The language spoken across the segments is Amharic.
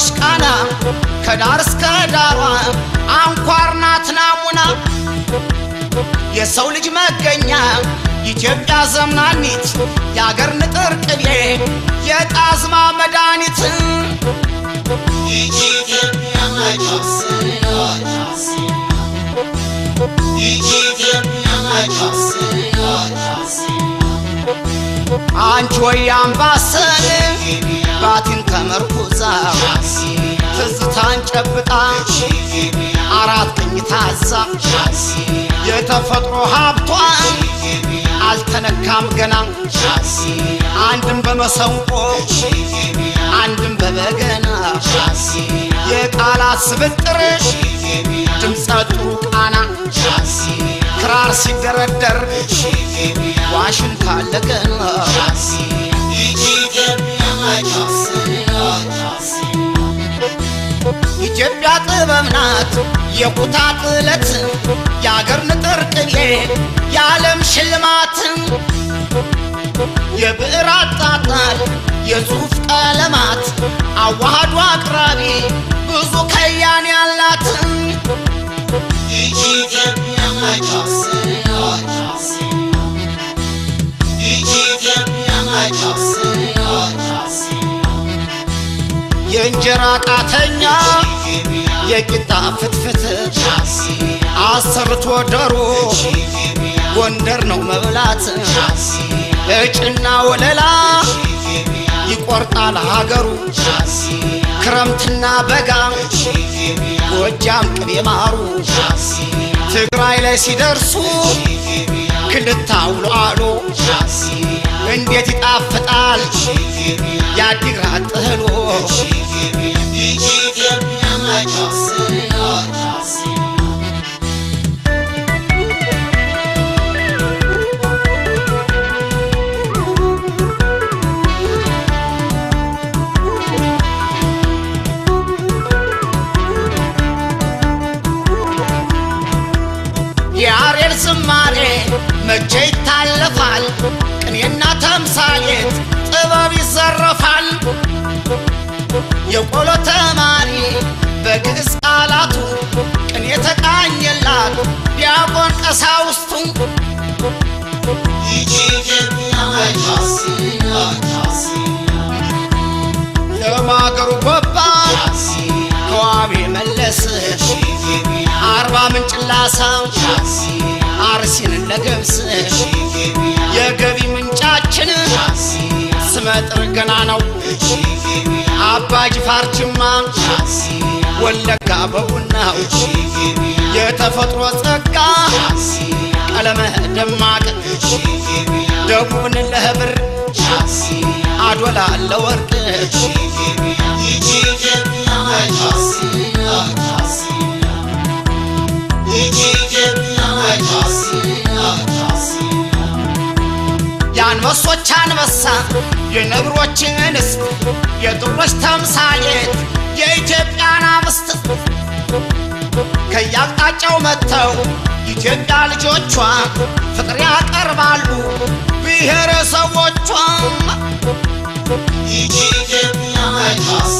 የከተሞች ቃና ከዳር እስከ ዳሯ አንኳር ናት ናሙና የሰው ልጅ መገኛ ኢትዮጵያ ዘመናኒት የአገር ንጥር ቅቤ የጣዝማ መድኃኒት ኢትዮጵያ ማጆስ አንቺ ወይ አምባሰል ባቲን ተመርኩዛ ትዝታን ጨብጣ አራት ቀኝ ታዛ የተፈጥሮ ሀብቷ አልተነካም ገና አንድም በመሰንቆ አንድም በበገና የቃላት ስብጥርሽ ድምፀ ጥሩ ቃና ክራር ሲደረደር ዋሽንት አለገና ኢትዮጵያ ጥበብ ናት የኩታ ጥለት የአገር ንጥር ቅቤ የዓለም ሽልማት የብዕር አጣጣል የጽሑፍ ቀለማት አዋህዶ አቅራቢ ብዙ ከያኔ ያላት ኢትዮጵያ ማጆስ የእንጀራ ቃተኛ የቂጣ ፍትፍት አሰርቶ ዶሮ ጎንደር ነው መብላት እጭና ወለላ ይቆርጣል ሀገሩ ክረምትና በጋ ጎጃም ቅቤ ማሩ ትግራይ ላይ ሲደርሱ ክልታውሎ አሎ እንዴት ይጣፍጣል ያዲግራት ጥህሎ ኢትዮጵያ ማጆስ የአሬል ዝማሬ መቼ ይታለፋል ቅኔና ተምሳሌት ጥበብ ይዘረፋል የቆሎ ተማሪ በግዕዝ ቃላቱ ቅኔ ተቃኘላት ዲያቆን ቀሳውስቱ ኢትዮጵያ ማጆስ ለማገሩ ጎባ ከዋቤ መለስ አርባ ምንጭ ላሳ አርሲን ለገብስ የገቢ ምንጫችን ስመጥር ገና ነው አባ ጅፋር ጅማ ወለጋ በቡናው የተፈጥሮ ጸጋ ቀለመ ደማቅ ደቡብን ለህብር አዶላ ለወርቅ ኢትዮጵያ ማጆስ የአንበሶች አንበሳ የነብሮች እንስት የጥሮች ተምሳሌት የኢትዮጵያን አብስት ከያቅጣጫው መጥተው ኢትዮጵያ ልጆቿ ፍቅር ያቀርባሉ ብሔረሰቦቿ ኢትዮጵያ ማጆስ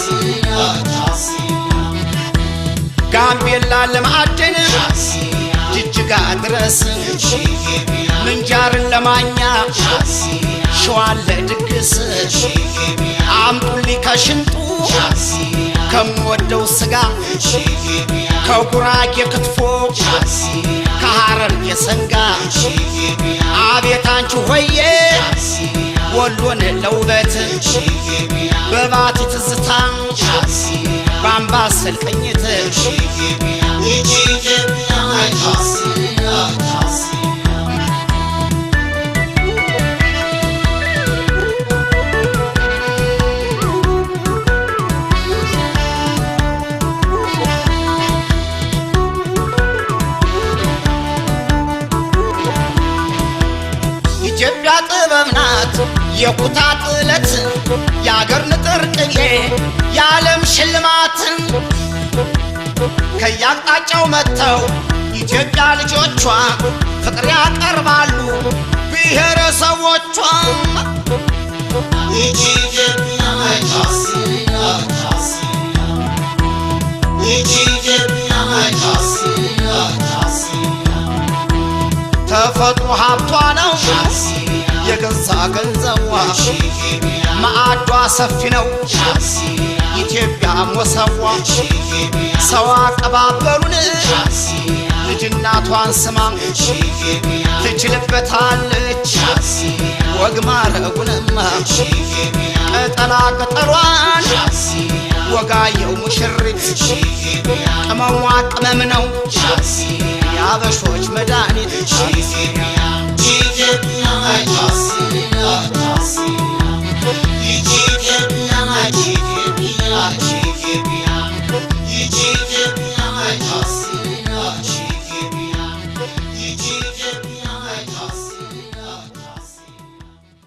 ጋምቤላ ለማዕድን ጅጅጋ ድረስ ምንጃርን ለማኛ ሸዋን ለድግስ አምጡልኝ ከሽንጡ ከምወደው ስጋ ከጉራጌ ክትፎ ከሐረር የሰንጋ አቤት አንቺ ሆዬ ወሎን ለውበት በባቲ ትዝታ በአምባሰል ቅኝት ኢትዮጵያ ማጆስ ኢትዮጵያ ጥበብ ናት የኩታ ጥለት የአገር ንጥር ቅቤ የዓለም ሽልማት ከያቅጣጫው መጥተው ኢትዮጵያ ልጆቿ ፍቅር ያቀርባሉ ብሔረሰቦቿ ኢትዮጵያ ማጆስ ተፈጥሮ ሀብቷ ነው የገዛ ገንዘቧ ማዕዷ ሰፊ ነው ኢትዮጵያ ሞሰቧ ሰው አቀባበሉን ልጅናቷን ስማ ትችልበታለች ወግ ማረጉንማ ቀጠላ ቀጠሏን ወጋየው ሙሽሪት ቅመሟ ቅመም ነው የአበሾች መድኃኒት